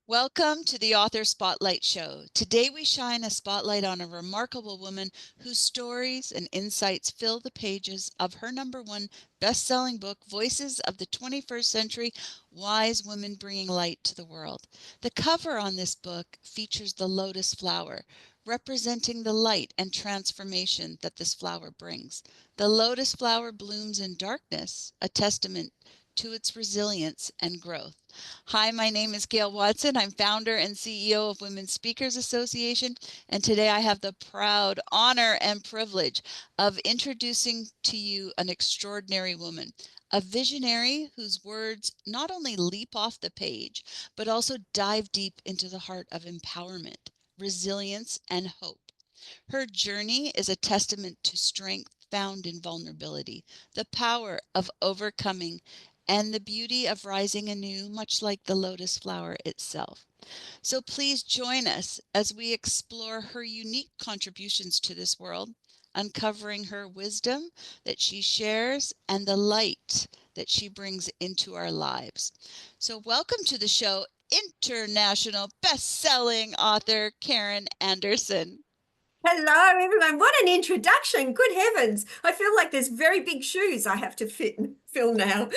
Welcome to the Author Spotlight Show. Today we shine a spotlight on a remarkable woman whose stories and insights fill the pages of her #1 best-selling book, Voices of the 21st Century: Wise Women Bringing Light to the World. The cover on this book features the lotus flower, representing the light and transformation that this flower brings. The lotus flower blooms in darkness, a testament to its resilience and growth. Hi, my name is Gail Watson. I'm founder and CEO of Women Speakers Association, and today I have the proud honor and privilege of introducing to you an extraordinary woman, a visionary whose words not only leap off the page, but also dive deep into the heart of empowerment, resilience, and hope. Her journey is a testament to strength found in vulnerability, the power of overcoming, and the beauty of rising anew, much like the lotus flower itself. So please join us as we explore her unique contributions to this world, uncovering her wisdom that she shares and the light that she brings into our lives. So welcome to the show, international best-selling author Karen Anderson. Hello, everyone. What an introduction. Good heavens. I feel like there's very big shoes I have to fill now.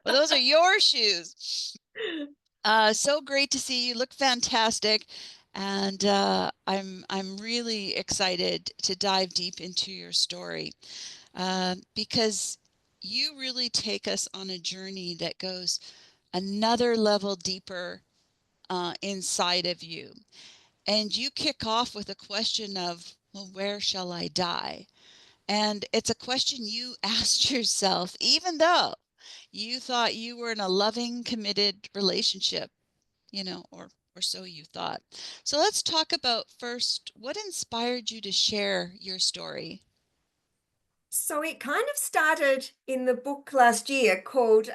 Well, those are your shoes. So great to see you. Look fantastic. And I'm really excited to dive deep into your story because you really take us on a journey that goes another level deeper inside of you. And you kick off with a question of, well, where shall I die? And it's a question you asked yourself, even though you thought you were in a loving, committed relationship, or so you thought. So let's talk about first, what inspired you to share your story? So it kind of started in the book last year called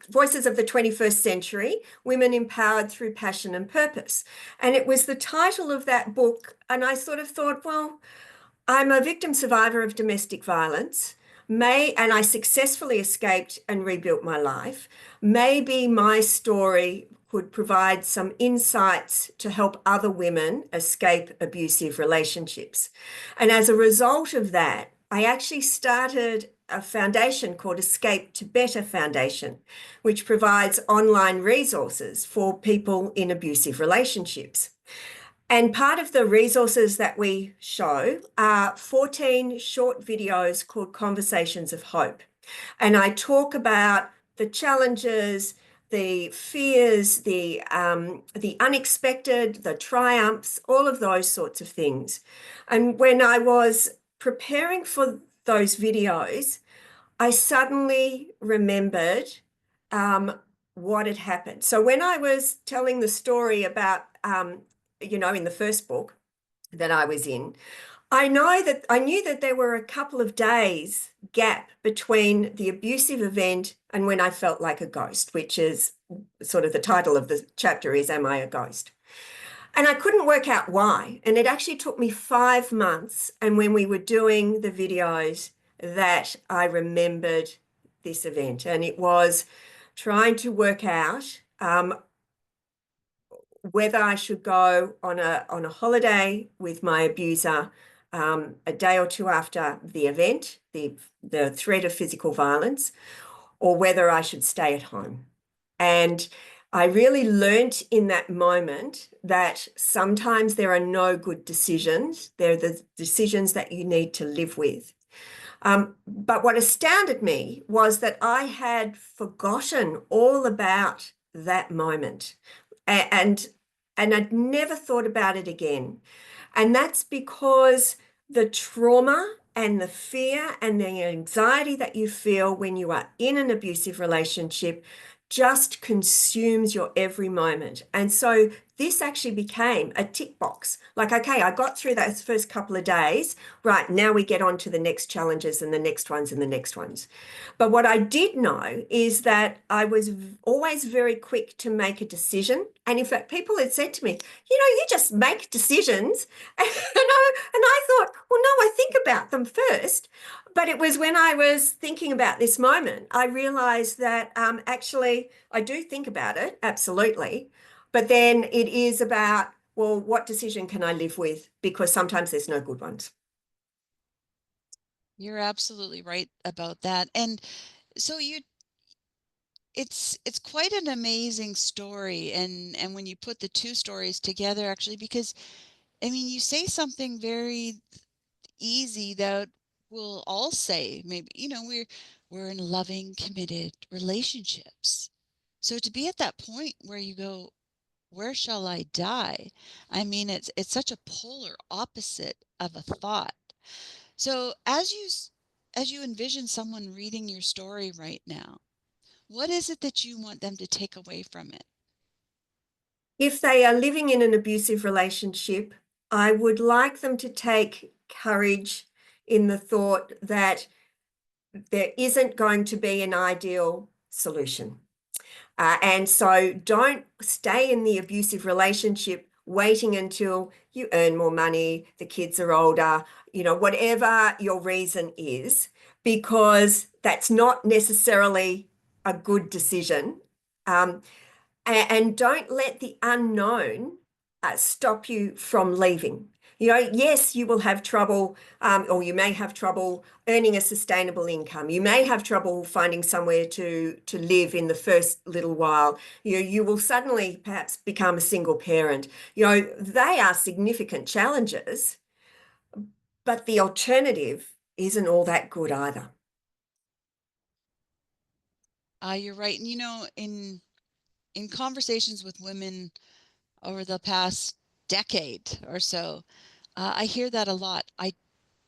Voices of the 21st Century: Women Empowered Through Passion and Purpose. And it was the title of that book. And I sort of thought, well, I'm a victim survivor of domestic violence. And I successfully escaped and rebuilt my life. Maybe my story could provide some insights to help other women escape abusive relationships. And as a result of that, I actually started a foundation called Escape to Better Foundation, which provides online resources for people in abusive relationships. And part of the resources that we show are 14 short videos called Conversations of Hope. And I talk about the challenges, the fears, the unexpected, the triumphs, all of those sorts of things. And when I was preparing for those videos, I suddenly remembered what had happened. So when I was telling the story about in the first book that I was in, I knew that there were a couple of days gap between the abusive event and when I felt like a ghost, which is sort of the title of the chapter is, Am I a Ghost? And I couldn't work out why. And it actually took me 5 months. And when we were doing the videos, that I remembered this event. And it was trying to work out whether I should go on a holiday with my abuser a day or two after the event, the threat of physical violence, or whether I should stay at home. And I really learnt in that moment that sometimes there are no good decisions. They're the decisions that you need to live with. But what astounded me was that I had forgotten all about that moment. And I'd never thought about it again. And that's because the trauma and the fear and the anxiety that you feel when you are in an abusive relationship just consumes your every moment. And so this actually became a tick box. Like, okay, I got through those first couple of days. Right, now we get on to the next challenges and the next ones and the next ones. But what I did know is that I was always very quick to make a decision. And in fact, people had said to me, you just make decisions. And I thought, well, no, I think about them first. But it was when I was thinking about this moment, I realized that actually I do think about it, absolutely. But then it is about, well, what decision can I live with? Because sometimes there's no good ones. You're absolutely right about that. And so it's quite an amazing story, and when you put the two stories together, actually, because I mean, you say something very easy that we'll all say, maybe, we're in loving, committed relationships. So to be at that point where you go, where shall I die? I mean, it's such a polar opposite of a thought. So as you envision someone reading your story right now, what is it that you want them to take away from it? If they are living in an abusive relationship, I would like them to take courage in the thought that there isn't going to be an ideal solution. And so don't stay in the abusive relationship waiting until you earn more money, the kids are older, whatever your reason is, because that's not necessarily a good decision. And don't let the unknown stop you from leaving. Yes, you will have trouble, or you may have trouble earning a sustainable income. You may have trouble finding somewhere to live in the first little while. You will suddenly perhaps become a single parent. They are significant challenges, but the alternative isn't all that good either. You're right. And in conversations with women over the past decade or so, I hear that a lot. I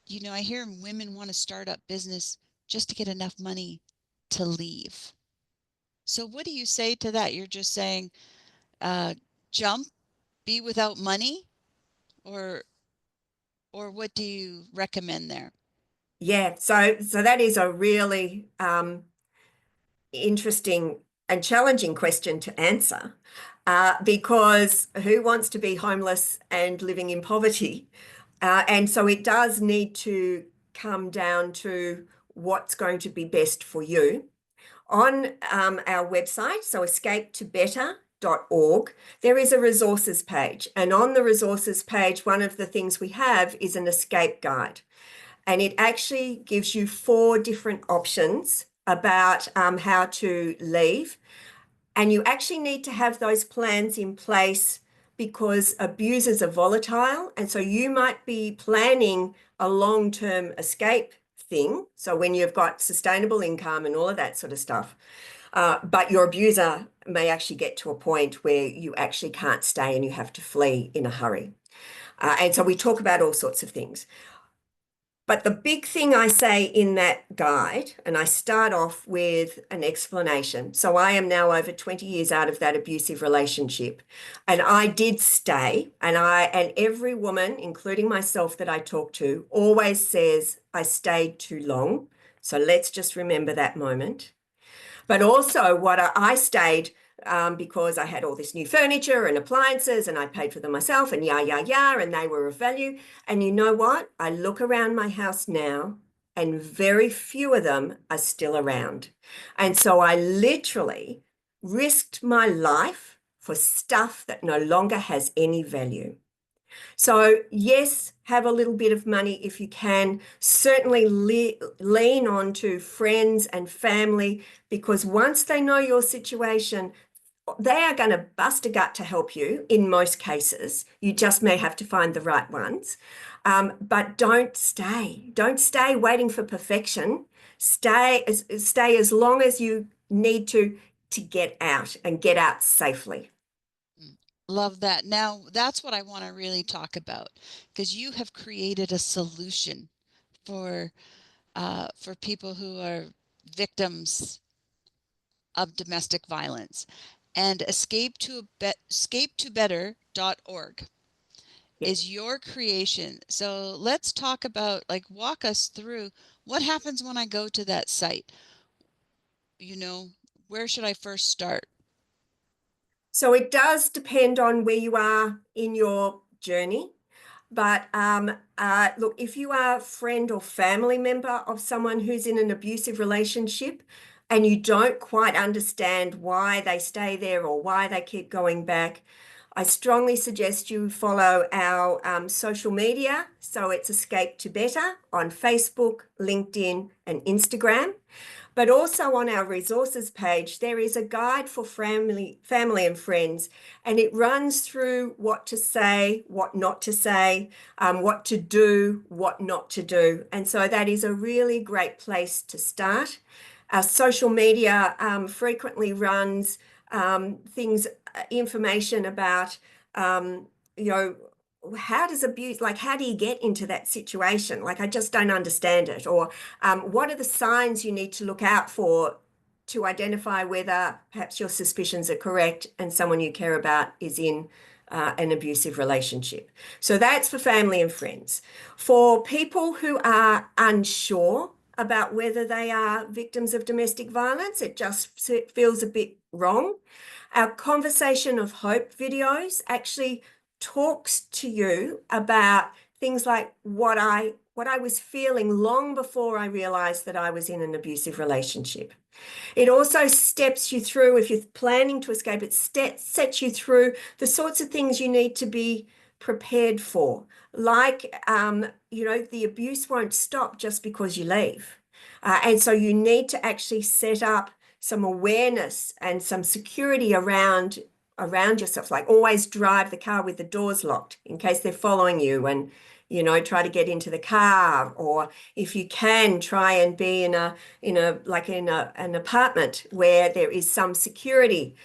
hear women want to start up business just to get enough money to leave. So what do you say to that? You're just saying, uh, jump, be without money, or or what do you recommend there? Yeah, so that is a really interesting and challenging question to answer, because who wants to be homeless and living in poverty? And so it does need to come down to what's going to be best for you. On our website, so escapetobetter.org, there is a resources page. And on the resources page, one of the things we have is an escape guide. And it actually gives you 4 different options about how to leave. And you actually need to have those plans in place because abusers are volatile. And so you might be planning a long-term escape thing. So when you've got sustainable income and all of that sort of stuff, but your abuser may actually get to a point where you actually can't stay and you have to flee in a hurry. And so we talk about all sorts of things. But the big thing I say in that guide, and I start off with an explanation. So I am now over 20 years out of that abusive relationship. And I did stay, and every woman, including myself that I talk to, always says I stayed too long. So let's just remember that moment. But also, what I stayed because I had all this new furniture and appliances, and I paid for them myself, and and they were of value. And you know what? I look around my house now, and very few of them are still around. And so I literally risked my life for stuff that no longer has any value. So, yes, have a little bit of money if you can. Certainly lean on to friends and family, because once they know your situation, they are going to bust a gut to help you in most cases. You just may have to find the right ones. But don't stay. Don't stay waiting for perfection. Stay as long as you need to get out and get out safely. Love that. Now, that's what I want to really talk about, because you have created a solution for for people who are victims of domestic violence. and escapetobetter.org Yeah. is your creation. So let's talk about, like, walk us through what happens when I go to that site. You know, where should I first start? So it does depend on where you are in your journey. But look, if you are a friend or family member of someone who's in an abusive relationship and you don't quite understand why they stay there or why they keep going back, I strongly suggest you follow our social media. So it's Escape to Better on Facebook, LinkedIn, and Instagram. But also on our resources page, there is a guide for family and friends, and it runs through what to say, what not to say, what to do, what not to do. And so that is a really great place to start. Our social media frequently runs things, information about, um, you know, how does abuse, like, how do you get into that situation? Like, I just don't understand it. Or what are the signs you need to look out for to identify whether perhaps your suspicions are correct and someone you care about is in an abusive relationship? So that's for family and friends. For people who are unsure about whether they are victims of domestic violence, it just feels a bit wrong. Our Conversation of Hope videos actually talks to you about things like what I was feeling long before I realized that I was in an abusive relationship. It also steps you through, if you're planning to escape, it sets you through the sorts of things you need to be prepared for. Like, the abuse won't stop just because you leave. And so you need to actually set up some awareness and some security around yourself, like always drive the car with the doors locked in case they're following you, and try to get into the car, or if you can, try and be in an apartment where there is some security,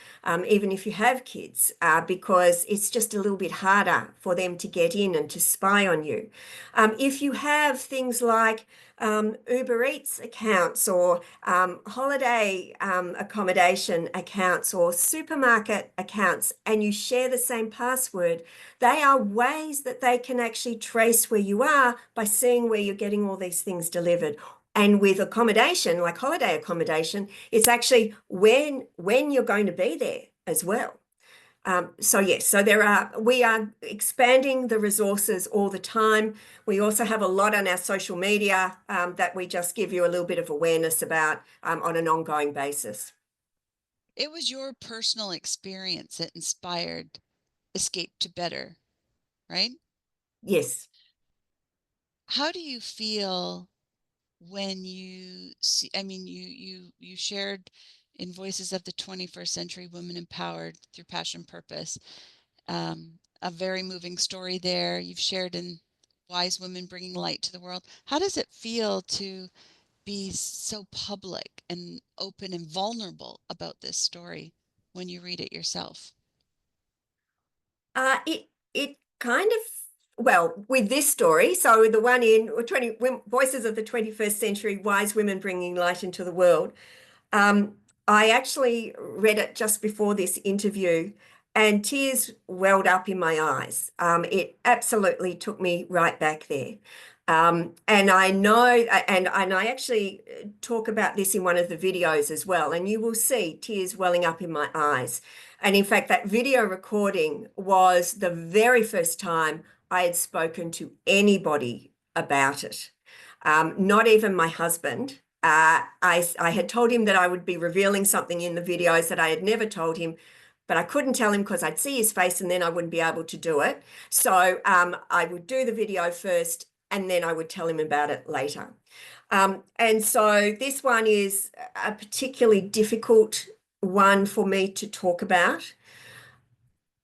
even if you have kids, because it's just a little bit harder for them to get in and to spy on you. If you have things like Uber Eats accounts, or holiday accommodation accounts, or supermarket accounts, and you share the same password, they are ways that they can actually trace where you are by seeing where you're getting all these things delivered. And with accommodation, like holiday accommodation, it's actually when you're going to be there as well. So yes, we are expanding the resources all the time. We also have a lot on our social media that we just give you a little bit of awareness about on an ongoing basis. It was your personal experience that inspired Escape to Better, right? Yes. How do you feel when you see, I mean, you shared in Voices of the 21st Century Women Empowered Through Passion Purpose, a very moving story there. You've shared in Wise Women Bringing Light to the World. How does it feel to be so public and open and vulnerable about this story when you read it yourself? It kind of, well, with this story, so the one in Voices of the 21st Century, Wise Women Bringing Light into the World, um, I actually read it just before this interview, and tears welled up in my eyes. It absolutely took me right back there. And I know, and I actually talk about this in one of the videos as well, and you will see tears welling up in my eyes. And in fact, that video recording was the very first time I had spoken to anybody about it. Not even my husband. I had told him that I would be revealing something in the videos that I had never told him, but I couldn't tell him because I'd see his face and then I wouldn't be able to do it. So I would do the video first and then I would tell him about it later. And so this one is a particularly difficult one for me to talk about,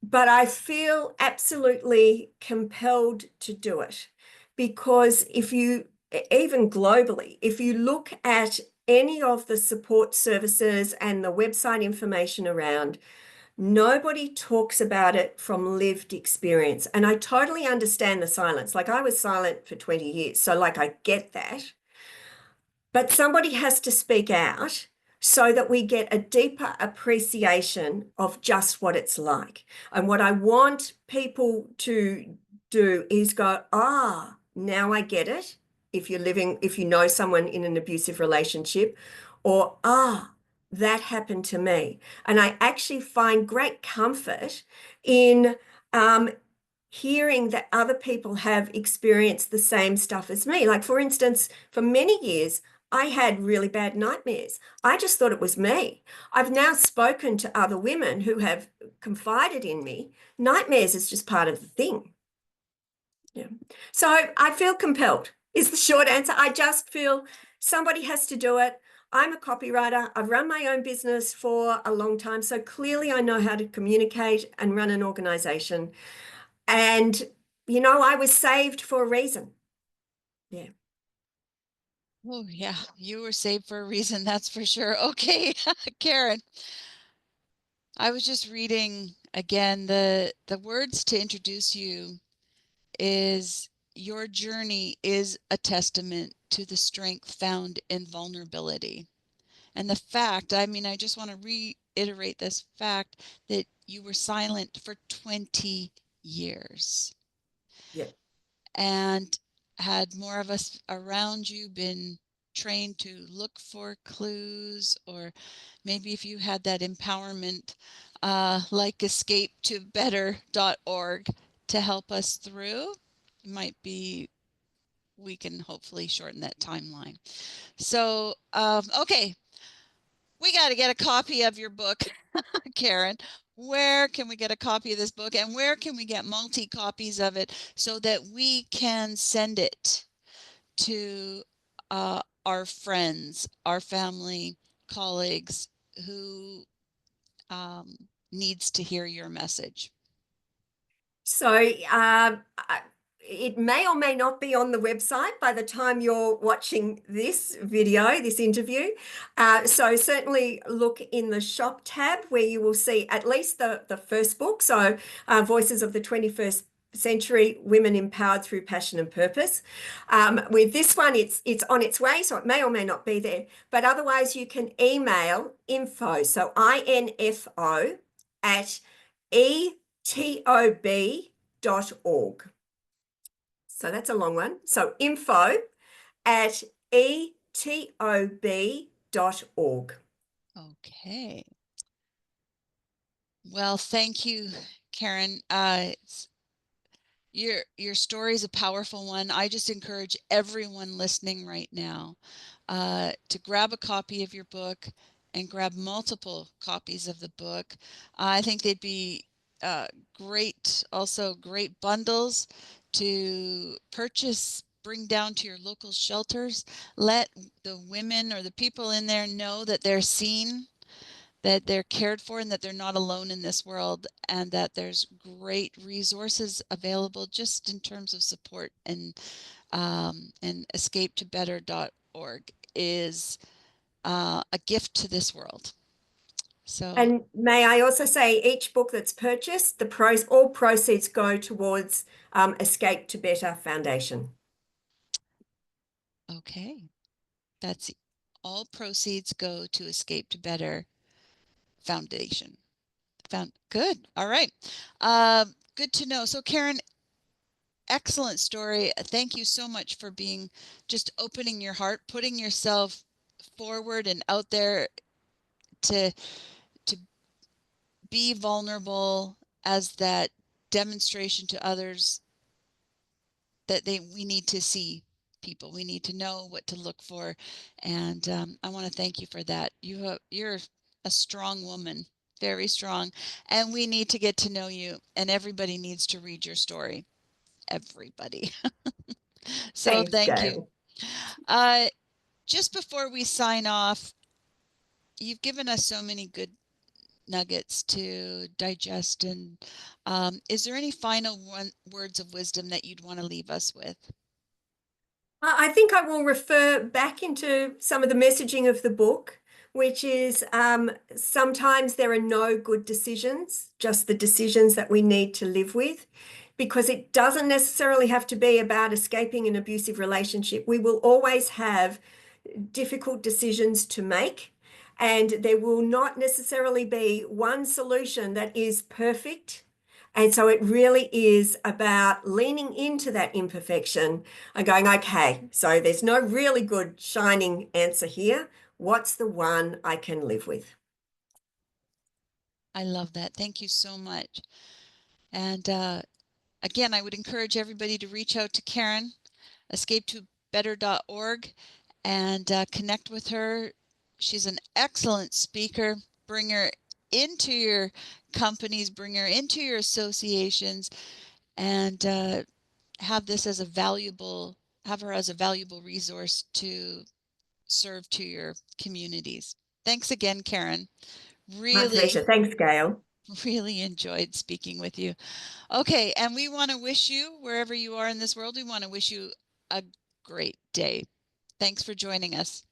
but I feel absolutely compelled to do it because even globally, if you look at any of the support services and the website information around, nobody talks about it from lived experience. And I totally understand the silence. Like, I was silent for 20 years. So, like, I get that. But somebody has to speak out so that we get a deeper appreciation of just what it's like. And what I want people to do is go, ah, now I get it. If you know someone in an abusive relationship, or that happened to me. And I actually find great comfort in um, hearing that other people have experienced the same stuff as me. Like, for instance, for many years, I had really bad nightmares. I just thought it was me. I've now spoken to other women who have confided in me. Nightmares is just part of the thing. Yeah. So I feel compelled, is the short answer. I just feel somebody has to do it. I'm a copywriter. I've run my own business for a long time. So clearly I know how to communicate and run an organization. And, I was saved for a reason. Yeah. Oh, yeah, you were saved for a reason, that's for sure. Okay, Karen, I was just reading again the words to introduce you is your journey is a testament to the strength found in vulnerability. And the fact, I mean, I just want to reiterate this fact that you were silent for 20 years. Yeah. And had more of us around you been trained to look for clues, or maybe if you had that empowerment, like escape to better.org to help us through, might be, we can hopefully shorten that timeline. So, okay, we got to get a copy of your book, Karen. Where can we get a copy of this book, and where can we get multi copies of it so that we can send it to our friends, our family, colleagues who um, needs to hear your message? So it may or may not be on the website by the time you're watching this video, this interview. So certainly look in the shop tab where you will see at least the first book. So Voices of the 21st Century, Women Empowered Through Passion and Purpose. With this one, it's on its way, so it may or may not be there. But otherwise, you can email info, so info at etob.org. So that's a long one. So info at etob.org. Okay. Well, thank you, Karen. Your story is a powerful one. I just encourage everyone listening right now to grab a copy of your book and grab multiple copies of the book. I think they'd be great, also great bundles to purchase, bring down to your local shelters. Let the women or the people in there know that they're seen, that they're cared for, and that they're not alone in this world, and that there's great resources available just in terms of support. And escape to better.org is a gift to this world. So, And may I also say, each book that's purchased, all proceeds go towards Escape to Better Foundation. okay, that's all proceeds go to Escape to Better Foundation. Good. All right. Good to know. So, Karen, excellent story. Thank you so much for being, just opening your heart, putting yourself forward and out there to to be vulnerable as that demonstration to others that we need to see people, we need to know what to look for. And I want to thank you for that. You're a strong woman, very strong, and we need to get to know you, and everybody needs to read your story, everybody. So Thanks, thank you. Gail. uh just before we sign off, you've given us so many good nuggets to digest, and is there any final words of wisdom that you'd want to leave us with? I think I will refer back into some of the messaging of the book, which is sometimes there are no good decisions, just the decisions that we need to live with, because it doesn't necessarily have to be about escaping an abusive relationship. We will always have difficult decisions to make. And there will not necessarily be one solution that is perfect. And so it really is about leaning into that imperfection and going, okay, so there's no really good shining answer here. What's the one I can live with? I love that. Thank you so much. And again, I would encourage everybody to reach out to Karen, escapetobetter.org, and connect with her. She's an excellent speaker. Bring her into your companies, bring her into your associations, and have this as a valuable, have her as a valuable resource to serve to your communities. Thanks again, Karen. My Really, pleasure. Thanks, Gail. really enjoyed speaking with you. Okay, and we want to wish you, wherever you are in this world, we want to wish you a great day. Thanks for joining us.